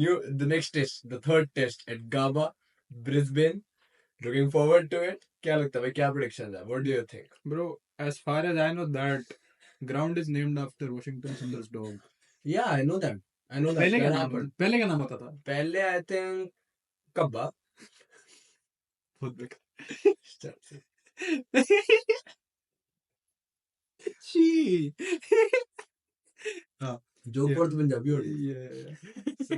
The next test, the third test at GABA, Brisbane. Looking forward to it. क्या लगता है भाई, क्या predictions है? What do you think? Bro, as far as I know, that ground is named after Washington Sunder's dog. Yeah, I know that. I know that. पहले क्या That नाम happened. पहले क्या नाम होता था? पहले I think कब्बा. बहुत बेकार. She. हाँ. Joke Yeah. for Punjabi or Yeah. So,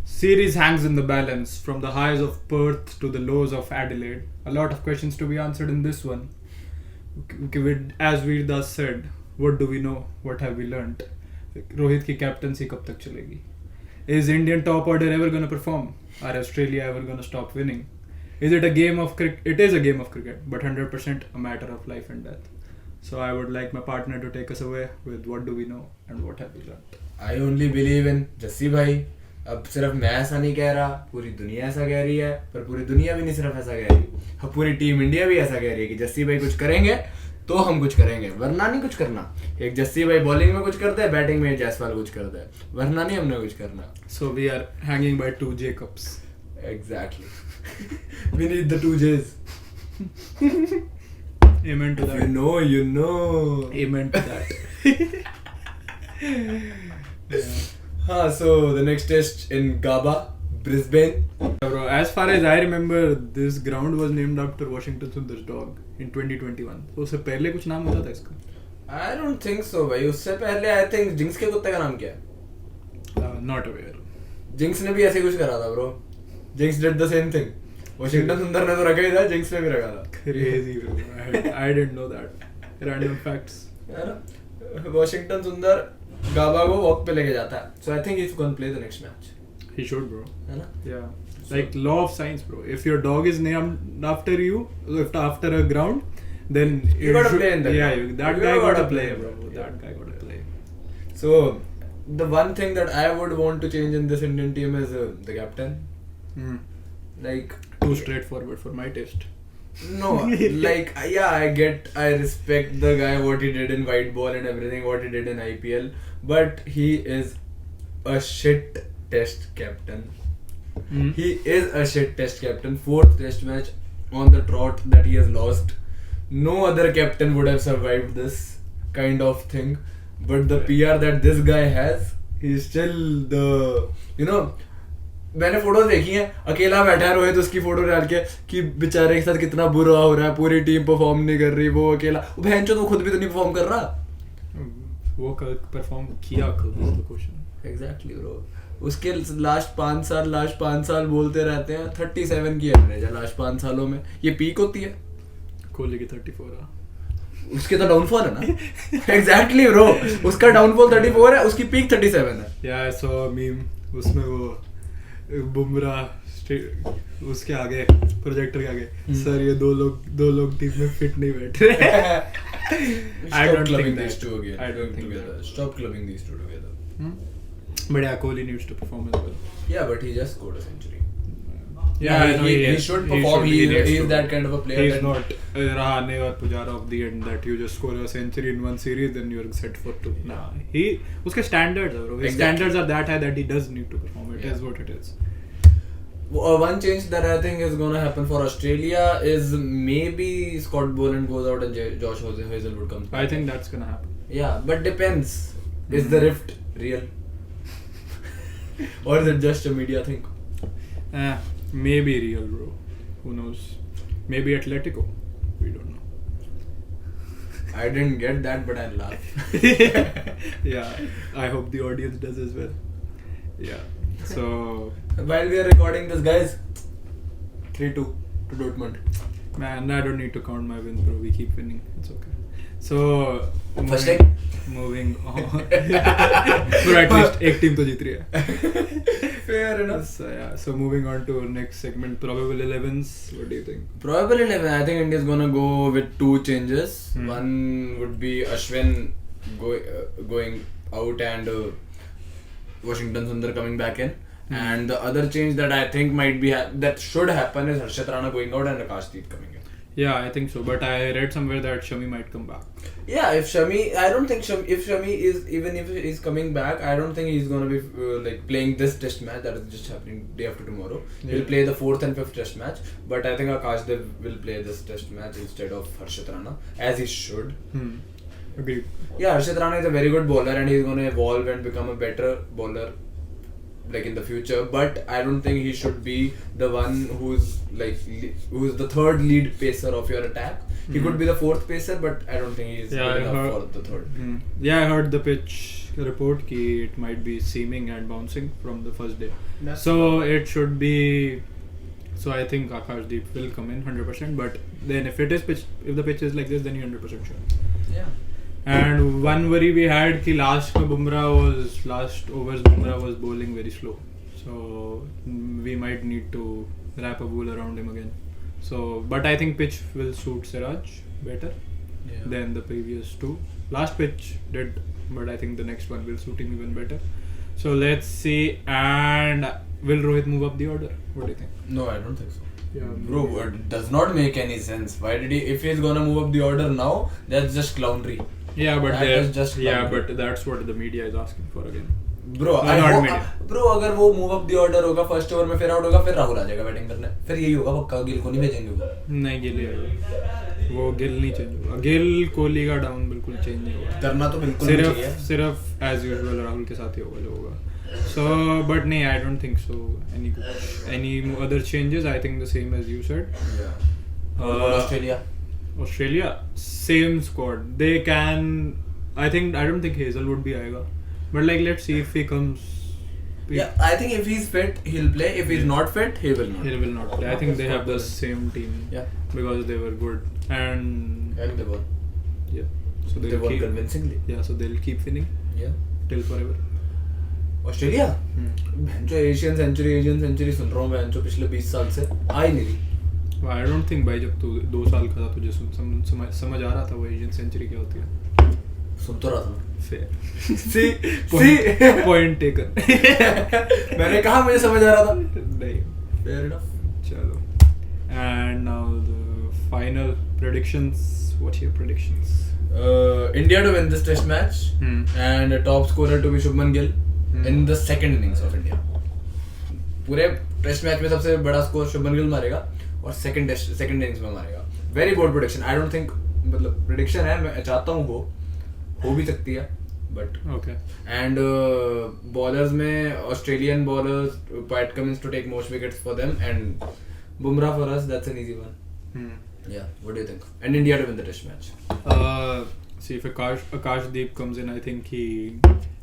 series hangs in the balance from the highs of Perth to the lows of Adelaide. A lot of questions to be answered in this one. As Veerdas said, what do we know? What have we learnt? Rohit की captaincy कब तक चलेगी? Is Indian top order ever going to perform? Are Australia ever going to stop winning? Is it a game of cricket? It is a game of cricket, but 100% a matter of life and death. So I would like my partner to take us away with what do we know and what have we learnt. I only believe in Jassi भाई. अब सिर्फ मैं ऐसा नहीं कह रहा, पूरी दुनिया ऐसा कह रही है, पर पूरी दुनिया भी नहीं सिर्फ ऐसा कह रही, अब पूरी टीम इंडिया भी ऐसा कह रही है कि जस्सी भाई कुछ करेंगे तो हम कुछ करेंगे, वरना नहीं कुछ करना. एक जस्सी भाई बॉलिंग में कुछ करते हैं, बैटिंग में जायसवाल कुछ करते हैं, वरना नहीं हमने कुछ करना. So we are hanging by two Jacobs. Exactly. We need the two J's. Amen to If that. you know, you know. Amen to that. Yeah. So the next test in GABA, Brisbane. Bro, as far as I remember, this ground was named after Washington Sunder's dog in 2021. तो उससे पहले कुछ नाम होता था इसका? I don't think so भाई. उससे पहले I think जिंक्स के कुत्ते का नाम क्या है? Not aware. जिंक्स ने भी ऐसे कुछ करा था bro. Jinx did the same thing. Washington Sundar ने तो रखा ही था, जिंक्स ने भी रखा था. Crazy bro. I didn't know that. Random facts. है ना? वॉशिंगटन सुंदर गाबा को वॉक पे लेके जाता है. So I think he's gonna play the next match. He should, bro. है ना? Yeah. Like law of science, bro. If your dog is named after you, if after a ground, then You gotta play in that. Yeah, that You guy gotta gotta play, play, bro. bro. That guy gotta play. So the one thing that I would want to change in this Indian team is the captain. Like Too straightforward for my taste. no, like yeah, I respect the guy, what he did in white ball and everything, what he did in IPL, but he is a shit test captain. He is a shit test captain. Fourth test match on the trot that he has lost. No other captain would have survived this kind of thing. But the PR that this guy has, he's still the मैंने photo देखी है, अकेला बैठा है रोहित उसकी photo डाल के कि बेचारे के साथ कितना बुरा हो रहा है, पूरी टीम परफॉर्म नहीं कर रही, वो अकेला, बहनचोद वो खुद भी तो नहीं परफॉर्म कर रहा. वो परफॉर्म किया कब is the question. Exactly bro. उसके लास्ट 5 साल बोलते रहते हैं 37 की एवरेज है लास्ट 5 सालों में. ये पीक होती है. कोहली की 34 है. उसके तो डाउनफॉल है ना. Exactly bro. उसका डाउनफॉल 34 है, उसकी पीक 37 है. Yeah, I saw a meme. उसमें वो बुमराह उसके आगे प्रोजेक्टर के आगे, सर ये दो लोग टीम में फिट नहीं बैठ रहे. I don't think these that. two again. I don't think together. that. Stop clubbing these two together. But yeah, Kohli needs to perform as well. Yeah, but he just scored a century. Yeah, I know he should perform. He needs is to. that kind of a player. He's that- not Rahane or Pujara of the end that you just score a century in one series then you're set for two. Nah, उसके standards are, bro. His Exactly. standards are that high that he does need to perform. It Yeah. is what it is. One change that I think is going to happen for Australia is maybe Scott Boland goes out and Josh Hazelwood comes back. I think that's gonna happen. Yeah, but depends. Is the rift real? Or is it just a media thing? Maybe real, bro. Who knows? Maybe Atletico. We don't know. I didn't get that, but I laughed. Yeah, I hope the audience does as well. Yeah. So While we are recording this, guys, 3-2 to Dortmund. man, I don't need to count my wins, bro. We keep winning. It's okay. So First moving- leg? moving on. Bro, at least एक team तो जीत रही है. Fair enough. So moving on to next segment, probable 11s. What do you think? Probably 11. I think India is gonna go with 2 changes. Hmm. One would be Ashwin going out and Washington Sundar coming back in. And the other change that I think might be that should happen is Harshit Rana going out and Akashdeep coming in. Yeah, I think so. But I read somewhere that Shami might come back. Yeah, if Shami, I don't think if Shami is, even if he's coming back, I don't think he's gonna be like playing this test match that is just happening day after tomorrow. He'll play the 4th and 5th test match, but I think Akashdeep will play this test match instead of Harshit Rana, as he should. Agreed. Yeah, Harshit Rana is a very good bowler and he's gonna evolve and become a better bowler like in the future, but I don't think he should be the one who's the third lead pacer of your attack. He could be the 4th pacer, but I don't think he's good enough for the 3rd. Yeah, I heard the pitch report ki it might be seaming and bouncing from the first day. So it should be. So I think Akashdeep will come in 100%. But then if the pitch is like this, then you're 100% sure. Yeah. And one worry we had ki last overs Bumrah was bowling very slow. So we might need to wrap a wool around him again. So, but I think pitch will suit Siraj better than the previous two. Last pitch did, but I think the next one will suit him even better. So let's see. And will Rohit move up the order? What do you think? No, I don't think so. Yeah, bro, it does not make any sense. Why did he? If he's gonna move up the order now, that's just clownery. Yeah, but but that's what the media is asking for again. Bro, अगर वो move up the order होगा first over में फिर out होगा फिर राहुल आ जाएगा batting करने फिर यही होगा पक्का गिल को नहीं भेजेंगे वो नहीं गिल नहीं चेंज होगा गिल कोहली का डाउन बिल्कुल चेंज नहीं होगा करना तो बिल्कुल नहीं चाहिए सिर्फ as usual राहुल के साथ ही होगा जो होगा so but नहीं I don't think so any other changes I think the same as you said Australia same squad they can I don't think Hazelwood भी आएगा but like let's see if he comes. Yeah, I think if he's fit, he'll play. If he's not fit, he will not. He will not play. I think they have the same team. Yeah. Because they were good and they won. Yeah. So they won convincingly. Yeah. So they'll keep winning. Yeah. Till forever. Australia. जो Asian century सुन रहा हूँ मैं जो पिछले 20 साल से आ ही नहीं रही. I don't think भाई जब तू 2 साल का था तुझे समझ आ रहा था वो Asian century क्या होती है. सुन तो रहा था. Fair. See, point taken. मैंने कहा मुझे समझ आ रहा था. नहीं. Fair enough. चलो. And now the final predictions. What are your predictions? India to win this test match and top scorer to be Shubman Gill in the second innings of India. पूरे test match में सबसे बड़ा score Shubman Gill मारेगा और second innings में मारेगा. Very bold prediction. I don't think मतलब prediction है मैं चाहता हूँ हो भी सकती है but okay and bowlers में Australian bowlers Pat Cummins to take most wickets for them and Bumrah for us that's an easy one. Yeah, what do you think? And India to win the test match. See if Akashdeep comes in I think he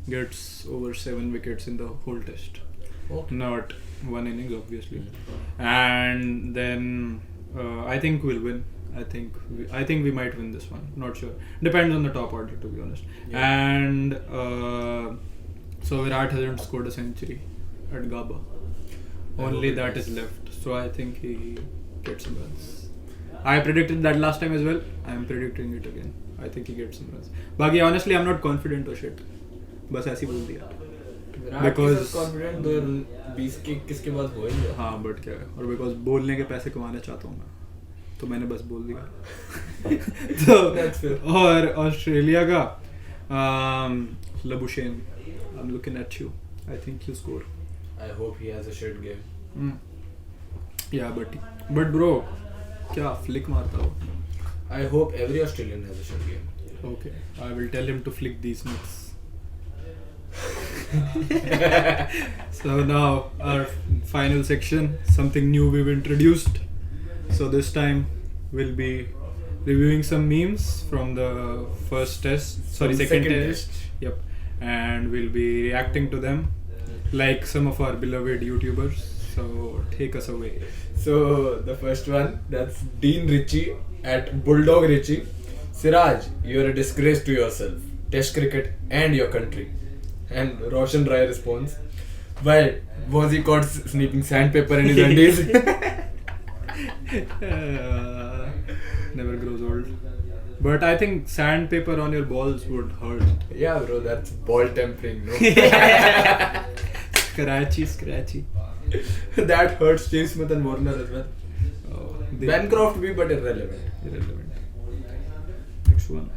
gets over 7 wickets in the whole test. Okay. Not one innings obviously. And then I think we'll win. I think we might win this one. Not sure. Depends on the top order, to be honest. Yeah. And so Virat hasn't scored a century at Gabba. Only that is left. So I think he gets some runs. I predicted that last time as well. I am predicting it again. I think he gets some runs. Bagi, honestly, I'm not confident or shit. बस ऐसे बोल दिया. Because confident तो 20 के किसके बाद हो ही गया. हाँ, but क्या है? और because बोलने के पैसे कमाना चाहता हूँ मैं. तो मैंने बस बोल दिया. तो और ऑस्ट्रेलिया का Labuschagne, I'm looking at you. I think he'll score. I hope he has a shit game. Yeah, but bro, क्या flick मारता हो? I hope every Australian has a shit game. Okay, I will tell him to flick these nuts. So now our final section, something new we've introduced. So this time we'll be reviewing some memes from the second test. Yep. And we'll be reacting to them like some of our beloved YouTubers. So take us away. So the first one, that's Dean Ritchie at Bulldog Ritchie. Siraj, you're a disgrace to yourself, Test cricket and your country. And Roshan Rai responds, why was he caught sneaking sandpaper in his undies? Never grows old. But I think sandpaper on your balls would hurt. Yeah, bro, that's ball tempering, no? Scratchy. That hurts James Smith and Warner as well. Oh, Bancroft be but irrelevant. Next one.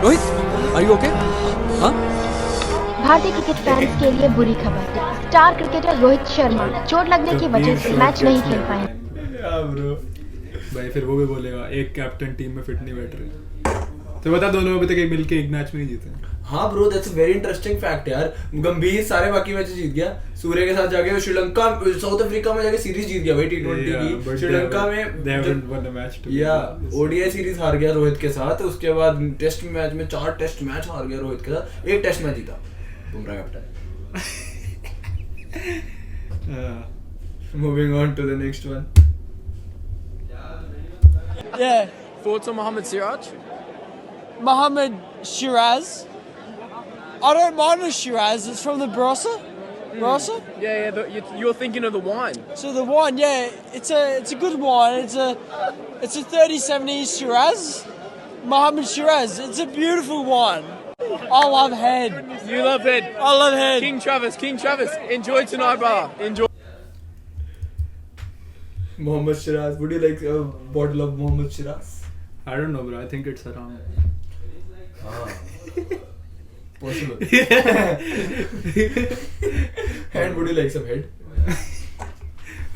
Rohit, are you okay? Huh? भारतीय cricket fans के लिए बुरी खबर। Star cricketer Rohit Sharma चोट लगने की वजह से मैच नहीं खेल पाए। Yeah, bro. भाई फिर वो भी बोलेगा एक कैप्टन टीम में फिट नहीं बैठ रहे। तो बता दोनों अभी तक एक मिलके एक मैच में नहीं जीते। हाँ bro, that's a very interesting fact यार। गंभीर सारे बाकी मैच जीत गया, सूर्य के साथ जाके श्रीलंका साउथ अफ्रीका में जाके सीरीज जीत गया भाई T20 की। श्रीलंका में या ओडीआई सीरीज हार गया रोहित के साथ, उसके बाद टेस्ट मैच में 4 टेस्ट मैच हार गया रोहित के साथ, 1 टेस्ट मैच जीता Bumrah captain. Moving on to the next one. Yeah, Thoughts on Mohammad Siraj? Mohammad Shiraz. I don't mind the Shiraz. It's from the Barossa. Barossa. Yeah, you're thinking of the wine. So the wine, yeah, it's a good wine. It's a 3070 Shiraz. Mohammad Shiraz. It's a beautiful wine. I love head. You love it. I love head. King Travis, enjoy tonight, brother. Enjoy. Mohammad Shiraz, would you like a bottle of Mohammad Shiraz? I don't know, bro. I think it's around. Possible. And would you like some head?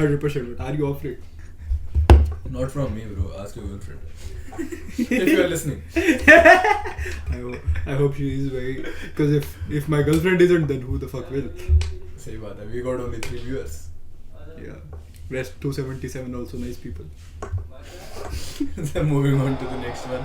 100%. Are you offering? Not from me, bro. Ask your girlfriend. If you are listening. I hope she is very. Because if my girlfriend isn't, then who the fuck will? Sahi baat hai. We got only 3 viewers. Yeah. Rest 277 also nice people. So moving on to the next one.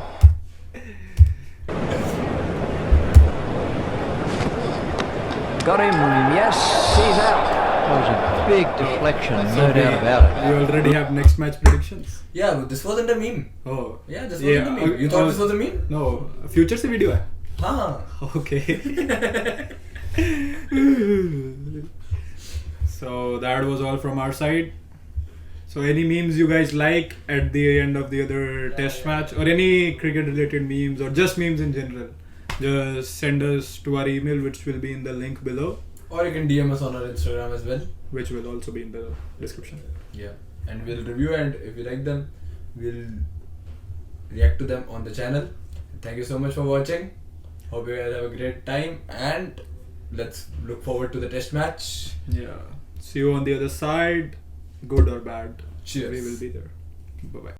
Got him, yes, he's out. That was a big deflection, no doubt about it. You already have next match predictions. Yeah, but this wasn't a meme. Oh. Yeah, this wasn't a meme. You thought this was a meme? No. Future se video hai. हाँ. Okay. So that was all from our side. So any memes you guys like at the end of the other test match, or any cricket related memes, or just memes in general, just send us to our email, which will be in the link below, Or you can DM us on our Instagram as well. which will also be in the description. Yeah. And we'll review, and if we like them, we'll react to them on the channel. Thank you so much for watching. Hope you guys have a great time, and let's look forward to the test match. Yeah. See you on the other side, good or bad. Cheers. We will be there. Bye bye.